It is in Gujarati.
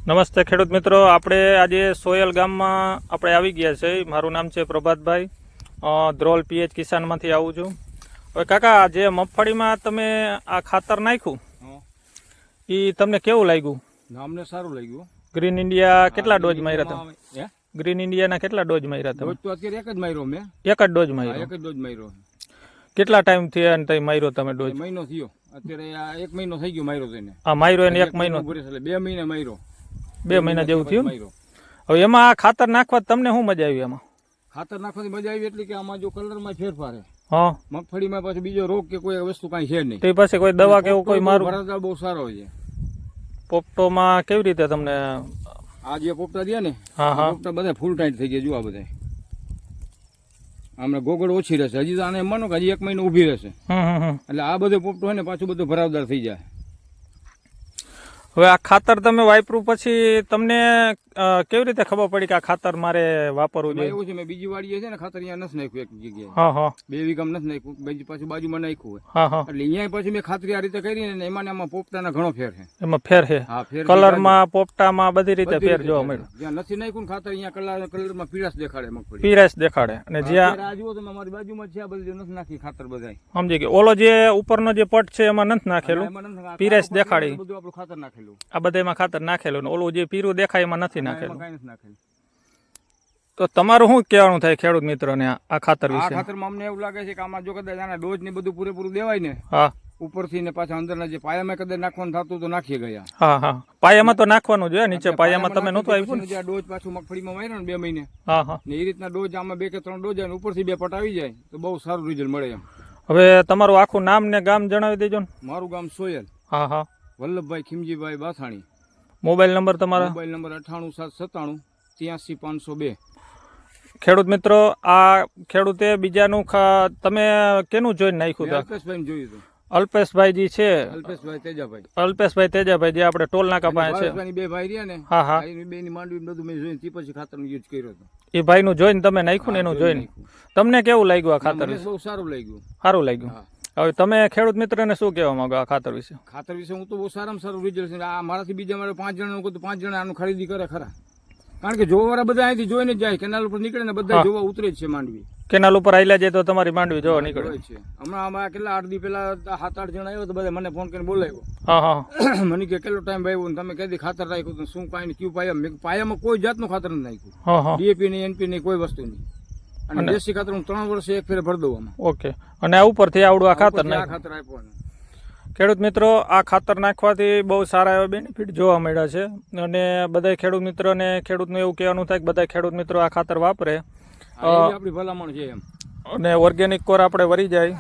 નમસ્તે ખેડૂત મિત્રો, આપણે આજે સોયલ ગામમાં આપણે આવી ગયા છે. મારું નામ છે પ્રભાતભાઈ, ધ્રોલ પીએચ કિસાનમાંથી આવું છું. હવે કાકા, જે મગફળીમાં તમે આ ખાતર નાખ્યું એ તમને કેવું લાગ્યું? અમને સારું લાગ્યું. ગ્રીન ઇન્ડિયા કેટલા ડોઝ માર્યા હતા? ગ્રીન ઇન્ડિયાના કેટલા ડોઝ માર્યા હતા? તો અત્યારે એક જ માર્યો મેં. એક જ ડોઝ માર્યો? એક જ ડોઝ માર્યો. કેટલા ટાઈમ થયા તમે માર્યો? તમે ડોઝ મહિનો થયો. અત્યારે આ 1 મહિનો થઈ ગયો માર્યો તેને. હા, માર્યો એને 1 મહિનો. 2 મહિના માર્યો. 2 મહિના જેવું થયું. હવે એમાં આ ખાતર નાખવા તમને શું મજા આવી? એમાં ખાતર નાખવાની મજા આવી એટલે કે આમાં જો કલરમાં ફેરફાર છે. હા, મગફળીમાં પાછું બીજો રોગ કે કોઈ વસ્તુ કાંઈ છે નહીં. તો પછી કોઈ દવા કે એવું કોઈ મારું? ભરાદાર બહુ સારો છે. પોપટોમાં કેવી રીતે તમને આ જે પોપટા દે ને, પોપટા બધા ફૂલ ટાઈટ થઈ ગયા. જો આ બધા આમને ગોગળ ઓછી રહેશે. હજી તો આને માનો કે હજી 1 મહિનો ઊભી રહેશે. એટલે આ બધો પોપટો હોય ને પાછું બધું ભરાવદાર થઈ જાય. હવે આ ખાતર તમે વાપર્યું પછી તમને કેવી રીતે ખબર પડી કે આ ખાતર મારે વાપરવું જોઈએ? એવું છે, મેં બીજી વાડીએ છે ને ખાતર અહીંયા નથી નાખ્યું. એક જગ્યાએ 2 વીઘામાં નથી નાખ્યું, બીજી પાછું બાજુમાં નાખ્યું હોય. એટલે અહીંયા પછી મેં ખાતરી આ રીતે કરી ને એમાં આમાં પોપટાના ઘણો ફેર છે. એમાં ફેર છે? કલરમાં, પોપટામાં બધી રીતે ફેર જોવા મળ્યો. જ્યાં નથી નાખ્યું ખાતર અહીંયા કલરમાં પીળાશ દેખાડે. મગફળી પીળાશ દેખાડે. અને જ્યાં આ જુઓ તમે અમારી બાજુમાં છે, આ બધું નથી નાખી ખાતર બધા. સમજી ગયો. ઓલો જે ઉપરનો જે પટ છે એમાં નથી નાખેલું, પીળાશ દેખાડી. બધું આપણું ખાતર નાખેલું. આ બધામાં ખાતર નાખેલું ને ઓલું જે પીરું દેખાય એમાં નથી નાખેલું. તો તમારું શું કહેવાનું થાય ખેડૂત મિત્રોને આ ખાતર વિશે? આ ખાતરમાં અમને એવું લાગે છે કે આમાં જો કદાચ આના ડોઝ ને બધું પૂરેપૂરું દેવાય ને, ઉપરથી ને પાછા અંદરના જે પાયામાં કદાચ નાખવાનું થતું તો નાખી ગયા. પાયામાં તો નાખવાનું જોઈએ. નીચે પાયામાં તમે નહોતું આવ્યું ને? ડોઝ પાછું મગફળીમાં માર્યો ને 2 મહિને, ને એ રીતના ડોઝ આમાં 2 કે 3 ડોઝ આવે, ઉપરથી 2 પટ આવી જાય તો બહુ સારું રિઝલ્ટ મળે એમ. હવે તમારું આખું નામ ને ગામ જણાવી દેજો ને. મારું ગામ સોયલ. વલ્લભભાઈ ખીમજીભાઈ બાથાણી. મોબાઈલ નંબર તમારા? Mobile number 98 797 83 502. ખેડૂત મિત્રો, આ ખેડૂતે બીજાનું તમે કેનું જોઈને નાખ્યું હતું? અલ્પેશભાઈ જોયું હતું. અલ્પેશભાઈ છે, અલ્પેશભાઈ તેજાભાઈ. અલ્પેશભાઈ તેજાભાઈ જે આપણે ટોલ નાકા પાસે છે. 2 ભાઈ રહ્યા ને, એ 2 ની માંડવી બધું મેં જોઈને પછી ખાતરનો યુઝ કર્યો હતો. એ ભાઈ નું જોઈને તમે નાખ્યું ને? એનું જોઈને તમને કેવું લાગ્યું આ ખાતર? બહુ સારું લાગ્યું. સારું લાગ્યું. હવે તમે ખેડૂત મિત્રને શું કહેવા માંગો આ ખાતર વિશે? ખાતર વિશે હું તો બહુ સારામાં સારું રિઝલ્ટ છે. આ મારાથી બીજા મારે 5 જણા તો 5 જણા આનું ખરીદી કરે ખરા. કારણ કે જોવાવાળા બધા અહીંથી જોઈને જ જાય. કેનાલ ઉપર નીકળે ને બધા જોવા ઉતરે જ છે માંડવી. કેનાલ ઉપર આવેલા જાય તો તમારી માંડવી જોવા નીકળે છે. હમણાં આમાં કેટલા 8 દી પેલા 7-8 જણા આવ્યો તો બધા મને ફોન કરીને બોલાવ્યો. મને કે કેટલો ટાઈમ આવ્યો ને તમે કદી ખાતર નાખ્યું તો શું કાંઈ કયું પાયા? પાયામાં કોઈ જાતનું ખાતર નથી નાખ્યું. ડીએપી નહીં, એનપી નહીં, કોઈ વસ્તુ નહીં. અને દેશી ખાતર હું 3 વર્ષે એક ફેરે ભરી દઉં આમાં. ઓકે. અને આ ઉપરથી આવડું આ ખાતર આપ્યું. ખેડૂત મિત્રો, આ ખાતર નાખવાથી બહુ સારા એવા બેનિફિટ જોવા મળ્યા છે. અને બધા ખેડૂત મિત્રોને ખેડૂતનું એવું કહેવાનું થાય કે બધા ખેડૂત મિત્રો આ ખાતર વાપરે. આપણી ભલામણ છે એમ. અને ઓર્ગેનિક કોર આપણે વરી જાય